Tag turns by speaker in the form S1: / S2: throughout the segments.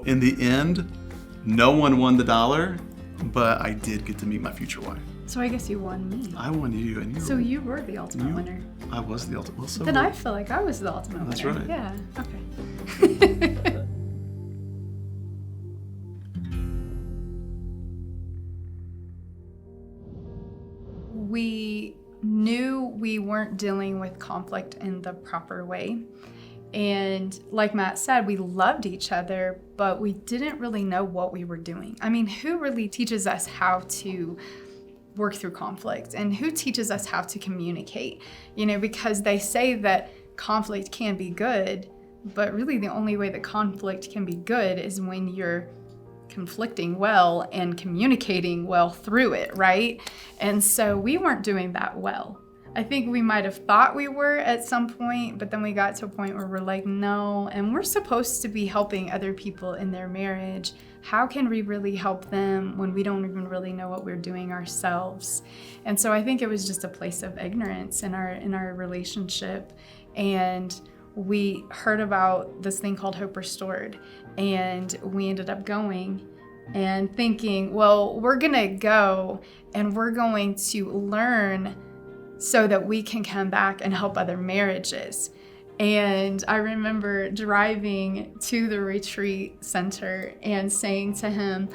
S1: in the end, no one won the dollar, but I did get to meet my future wife.
S2: So I guess you won me.
S1: I won you, and you.
S2: So you were the ultimate winner.
S1: I was the ultimate. Well, so
S2: Then I feel like I was the ultimate winner.
S1: That's right.
S2: Yeah. Okay. We knew we weren't dealing with conflict in the proper way. And like Matt said, we loved each other, but we didn't really know what we were doing. I mean, who really teaches us how to work through conflict, and who teaches us how to communicate? Because they say that conflict can be good, but really the only way that conflict can be good is when you're conflicting well and communicating well through it, right? And so we weren't doing that well. I think we might have thought we were at some point, but then we got to a point where we're like, no, and we're supposed to be helping other people in their marriage. How can we really help them when we don't even really know what we're doing ourselves? And so I think it was just a place of ignorance in our relationship. And we heard about this thing called Hope Restored, and we ended up going and thinking, well, we're gonna go and we're going to learn so that we can come back and help other marriages. And I remember driving to the retreat center and saying to him,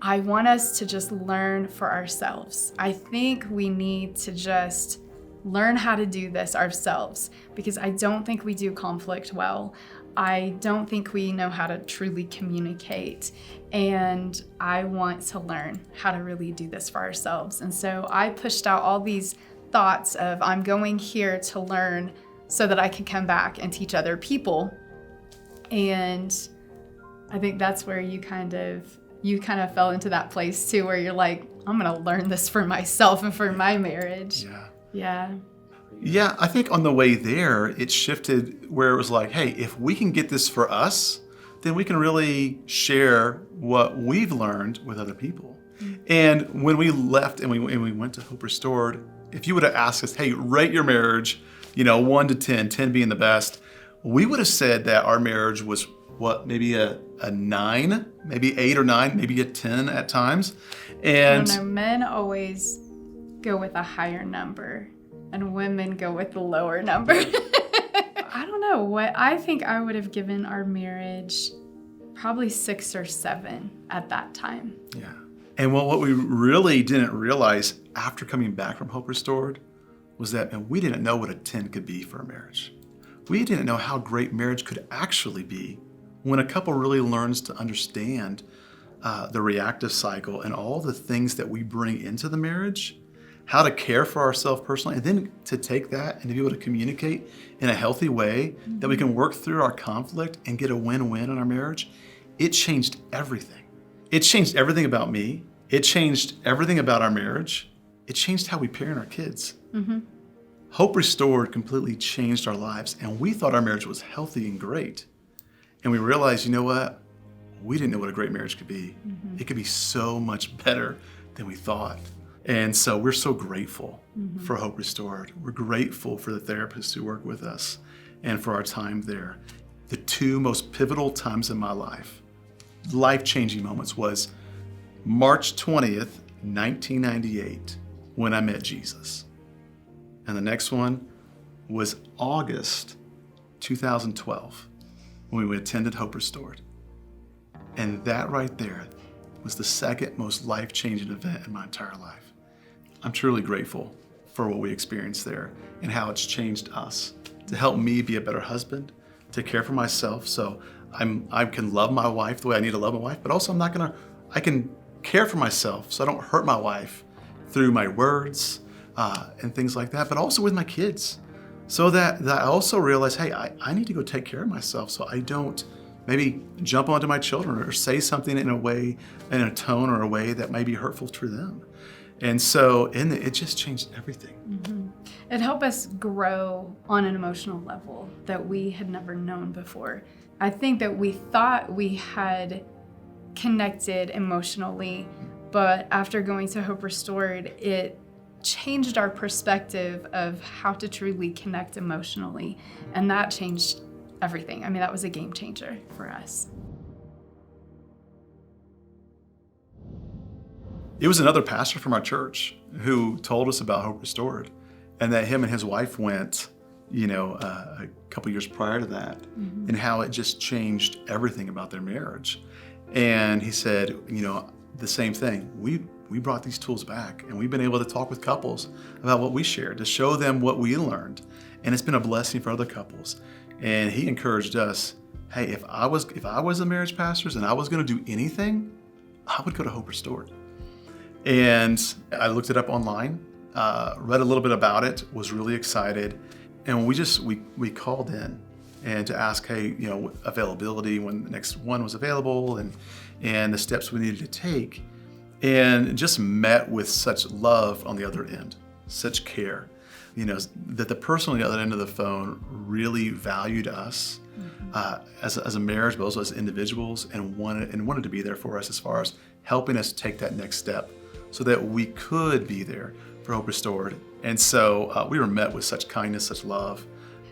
S2: I want us to just learn for ourselves. I think we need to just learn how to do this ourselves, because I don't think we do conflict well. I don't think we know how to truly communicate, and I want to learn how to really do this for ourselves. And so I pushed out all these thoughts of, I'm going here to learn so that I can come back and teach other people. And I think that's where you kind of fell into that place too, where you're like, I'm gonna learn this for myself and for my marriage. Yeah,
S1: I think on the way there, it shifted where it was like, hey, if we can get this for us, then we can really share what we've learned with other people. Mm-hmm. And when we left and we went to Hope Restored, if you would have asked us, hey, rate your marriage, 1 to 10, 10 being the best, we would have said that our marriage was maybe a 9, maybe 8 or 9, maybe a 10 at times. And
S2: I don't know, men always go with a higher number and women go with the lower number. I don't know what, I think I would have given our marriage probably 6 or 7 at that time.
S1: Yeah. And what we really didn't realize after coming back from Hope Restored was that, man, we didn't know what a 10 could be for a marriage. We didn't know how great marriage could actually be when a couple really learns to understand the reactive cycle and all the things that we bring into the marriage, how to care for ourselves personally, and then to take that and to be able to communicate in a healthy way, that we can work through our conflict and get a win-win in our marriage. It changed everything. It changed everything about me. It changed everything about our marriage. It changed how we parent our kids. Mm-hmm. Hope Restored completely changed our lives, and we thought our marriage was healthy and great. And we realized, you know what? We didn't know what a great marriage could be. Mm-hmm. It could be so much better than we thought. And so we're so grateful for Hope Restored. We're grateful for the therapists who work with us and for our time there. The 2 most pivotal times in my life, life-changing moments, was March 20th, 1998, when I met Jesus. And the next one was August 2012, when we attended Hope Restored. And that right there was the second most life-changing event in my entire life. I'm truly grateful for what we experienced there and how it's changed us to help me be a better husband, to care for myself so I can love my wife the way I need to love my wife, but also I can care for myself so I don't hurt my wife through my words and things like that, but also with my kids. So that I also realize, hey, I need to go take care of myself so I don't maybe jump onto my children or say something in a tone or a way that may be hurtful to them. And so it just changed everything.
S2: Mm-hmm. It helped us grow on an emotional level that we had never known before. I think that we thought we had connected emotionally, but after going to Hope Restored, it changed our perspective of how to truly connect emotionally. And that changed everything. I mean, that was a game changer for us.
S1: It was another pastor from our church who told us about Hope Restored, and that him and his wife went, a couple years prior to that, and how it just changed everything about their marriage. And he said, the same thing. We brought these tools back, and we've been able to talk with couples about what we shared, to show them what we learned. And it's been a blessing for other couples. And he encouraged us, hey, if I was a marriage pastor and I was going to do anything, I would go to Hope Restored. And I looked it up online, read a little bit about it, was really excited. And we called in and to ask, hey, availability, when the next one was available, and the steps we needed to take. And just met with such love on the other end, such care, that the person on the other end of the phone really valued us as a marriage, but also as individuals, and wanted to be there for us as far as helping us take that next step so that we could be there for Hope Restored. And so we were met with such kindness, such love.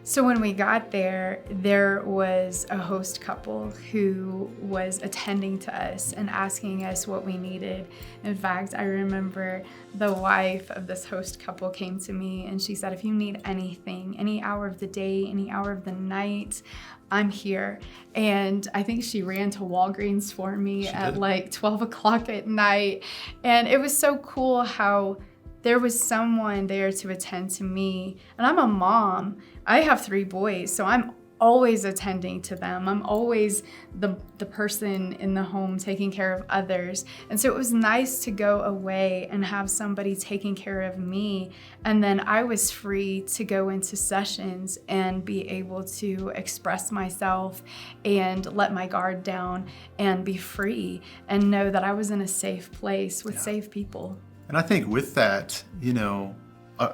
S2: So when we got there, there was a host couple who was attending to us and asking us what we needed. In fact, I remember the wife of this host couple came to me and she said, if you need anything, any hour of the day, any hour of the night, I'm here. And I think she ran to Walgreens for me at like 12 o'clock at night. And it was so cool how there was someone there to attend to me. And I'm a mom. I have 3 boys, so I'm always attending to them. I'm always the person in the home taking care of others. And so it was nice to go away and have somebody taking care of me. And then I was free to go into sessions and be able to express myself and let my guard down and be free and know that I was in a safe place with safe people.
S1: And I think with that,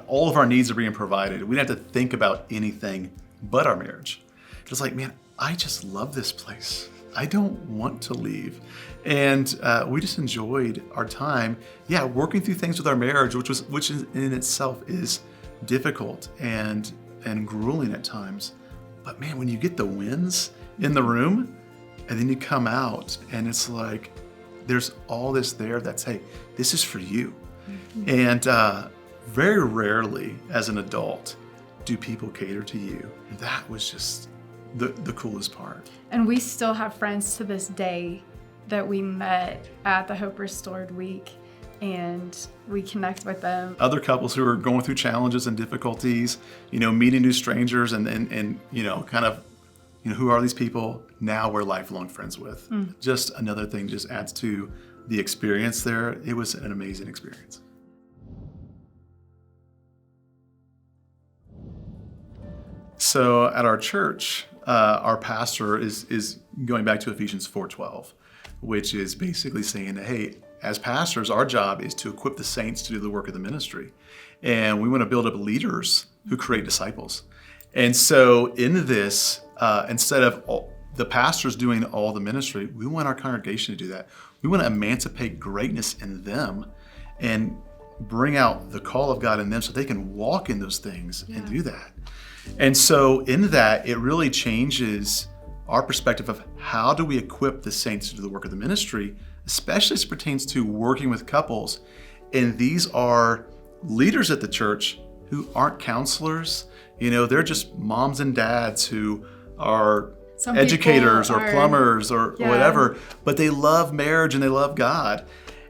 S1: all of our needs are being provided. We don't have to think about anything but our marriage. Just like, man, I just love this place. I don't want to leave. And we just enjoyed our time, working through things with our marriage, which in itself is difficult and grueling at times. But man, when you get the wins in the room, and then you come out and it's like, there's all this there that's, hey, this is for you. And very rarely as an adult do people cater to you. And that was just the coolest part.
S2: And we still have friends to this day that we met at the Hope Restored Week, and we connect with them.
S1: Other couples who are going through challenges and difficulties, meeting new strangers and kind of, who are these people? Now we're lifelong friends with. Just another thing just adds to the experience there. It was an amazing experience. So at our church, our pastor is going back to Ephesians 4:12, which is basically saying that, hey, as pastors, our job is to equip the saints to do the work of the ministry. And we want to build up leaders who create disciples. And so in this, instead of the pastors doing all the ministry, we want our congregation to do that. We want to emancipate greatness in them and bring out the call of God in them so they can walk in those things and do that. And so in that, it really changes our perspective of how do we equip the saints to do the work of the ministry, especially as it pertains to working with couples. And these are leaders at the church who aren't counselors. They're just moms and dads who are educators or plumbers or whatever, but they love marriage and they love God.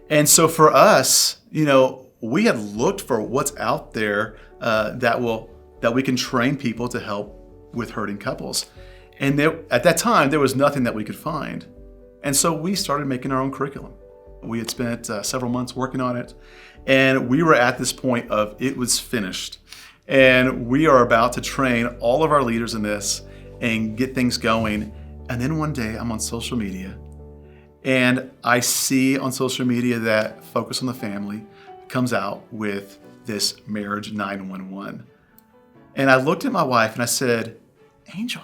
S1: And so for us, we had looked for what's out there that we can train people to help with hurting couples. And at that time, there was nothing that we could find. And so we started making our own curriculum. We had spent several months working on it, and we were at this point of it was finished. And we are about to train all of our leaders in this and get things going. And then one day I'm on social media and I see on social media that Focus on the Family comes out with this Marriage 911. And I looked at my wife and I said, Angel,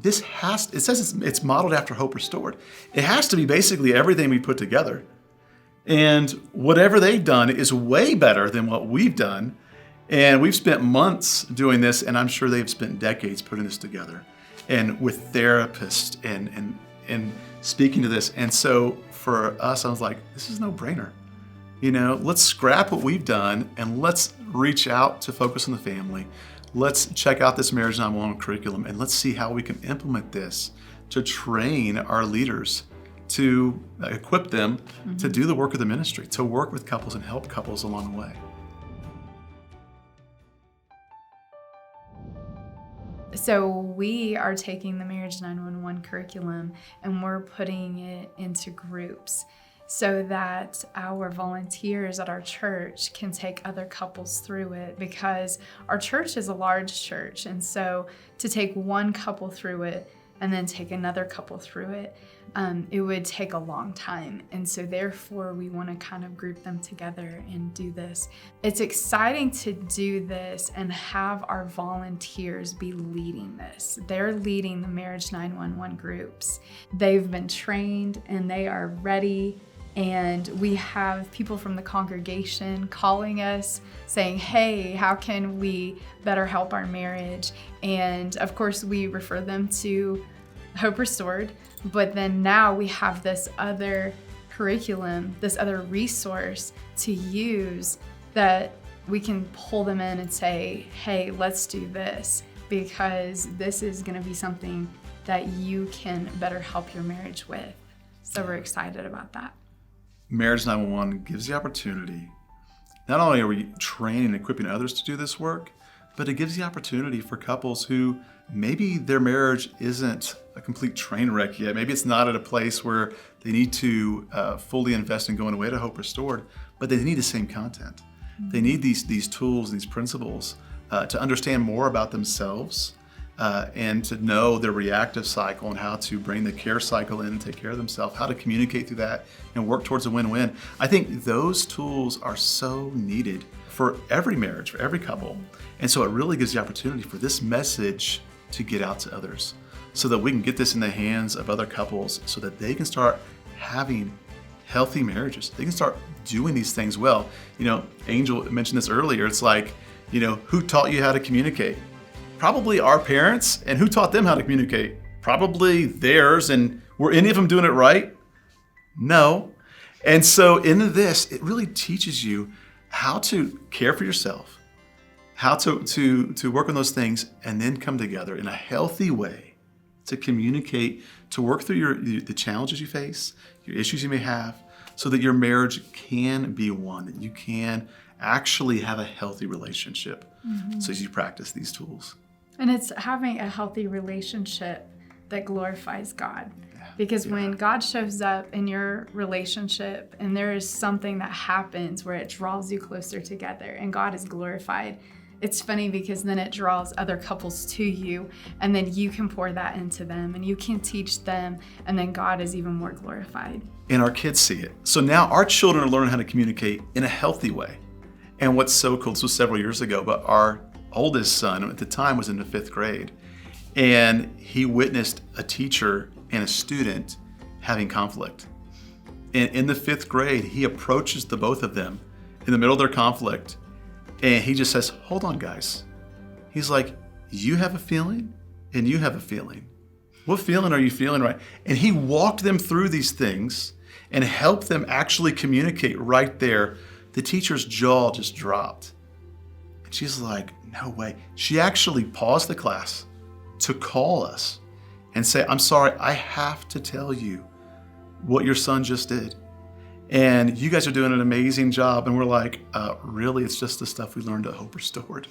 S1: it says it's modeled after Hope Restored. It has to be basically everything we put together. And whatever they've done is way better than what we've done. And we've spent months doing this, and I'm sure they've spent decades putting this together and with therapists and speaking to this. And so for us, I was like, this is no brainer. Let's scrap what we've done and let's reach out to focus on the family. Let's check out this Marriage 911 curriculum and let's see how we can implement this to train our leaders, to equip them to do the work of the ministry, to work with couples and help couples along the way.
S2: So we are taking the Marriage 911 curriculum and we're putting it into groups so that our volunteers at our church can take other couples through it, because our church is a large church. And so to take one couple through it and then take another couple through it, it would take a long time. And so therefore we want to kind of group them together and do this. It's exciting to do this and have our volunteers be leading this. They're leading the Marriage 911 groups. They've been trained and they are ready. And we have people from the congregation calling us saying, hey, how can we better help our marriage? And of course, we refer them to Hope Restored. But then now we have this other curriculum, this other resource to use that we can pull them in and say, hey, let's do this, because this is going to be something that you can better help your marriage with. So we're excited about that.
S1: Marriage 911 gives the opportunity, not only are we training and equipping others to do this work, but it gives the opportunity for couples who maybe their marriage isn't a complete train wreck yet. Maybe it's not at a place where they need to fully invest in going away to Hope Restored, but they need the same content. They need these tools, these principles to understand more about themselves and to know their reactive cycle and how to bring the care cycle in and take care of themselves, how to communicate through that and work towards a win-win. I think those tools are so needed for every marriage, for every couple. And so it really gives the opportunity for this message to get out to others so that we can get this in the hands of other couples so that they can start having healthy marriages. They can start doing these things well. Angel mentioned this earlier. It's like, who taught you how to communicate? Probably our parents. And who taught them how to communicate? Probably theirs. And were any of them doing it right? No. And so in this, it really teaches you how to care for yourself, how to work on those things, and then come together in a healthy way to communicate, to work through the challenges you face, your issues you may have, so that your marriage can be one, that you can actually have a healthy relationship. So as you practice these tools.
S2: And it's having a healthy relationship that glorifies God. Because when God shows up in your relationship and there is something that happens where it draws you closer together and God is glorified, it's funny because then it draws other couples to you, and then you can pour that into them and you can teach them, and then God is even more glorified.
S1: And our kids see it. So now our children are learning how to communicate in a healthy way. And what's so cool, this was several years ago, but our oldest son at the time was in the 5th grade, and he witnessed a teacher and a student having conflict. And in the 5th grade, he approaches the both of them in the middle of their conflict, and he just says, hold on, guys. He's like, you have a feeling and you have a feeling. What feeling are you feeling right? And he walked them through these things and helped them actually communicate right there. The teacher's jaw just dropped. And she's like, no way. She actually paused the class to call us and say, I'm sorry, I have to tell you what your son just did. And you guys are doing an amazing job. And we're like, really? It's just the stuff we learned at Hope Restored.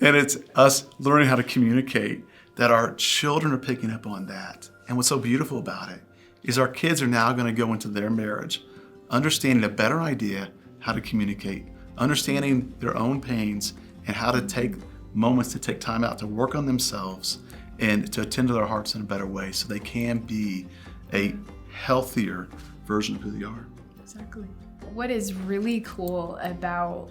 S1: And it's us learning how to communicate, that our children are picking up on that. And what's so beautiful about it is our kids are now going to go into their marriage understanding a better idea how to communicate, understanding their own pains, and how to take moments to take time out to work on themselves and to attend to their hearts in a better way so they can be a healthier version of who they are.
S2: Exactly. What is really cool about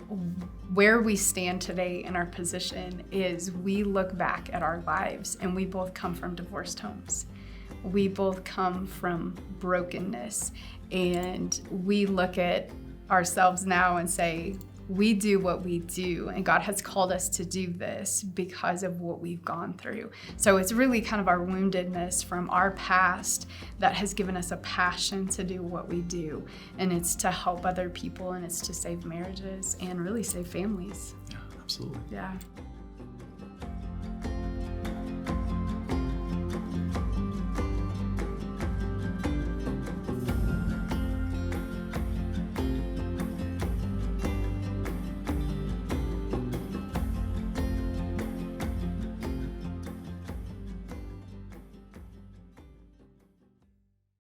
S2: where we stand today in our position is we look back at our lives, and we both come from divorced homes. We both come from brokenness, and we look at ourselves now and say, we do what we do, and God has called us to do this because of what we've gone through. So it's really kind of our woundedness from our past that has given us a passion to do what we do. And it's to help other people, and it's to save marriages and really save families.
S1: Yeah, absolutely.
S2: Yeah.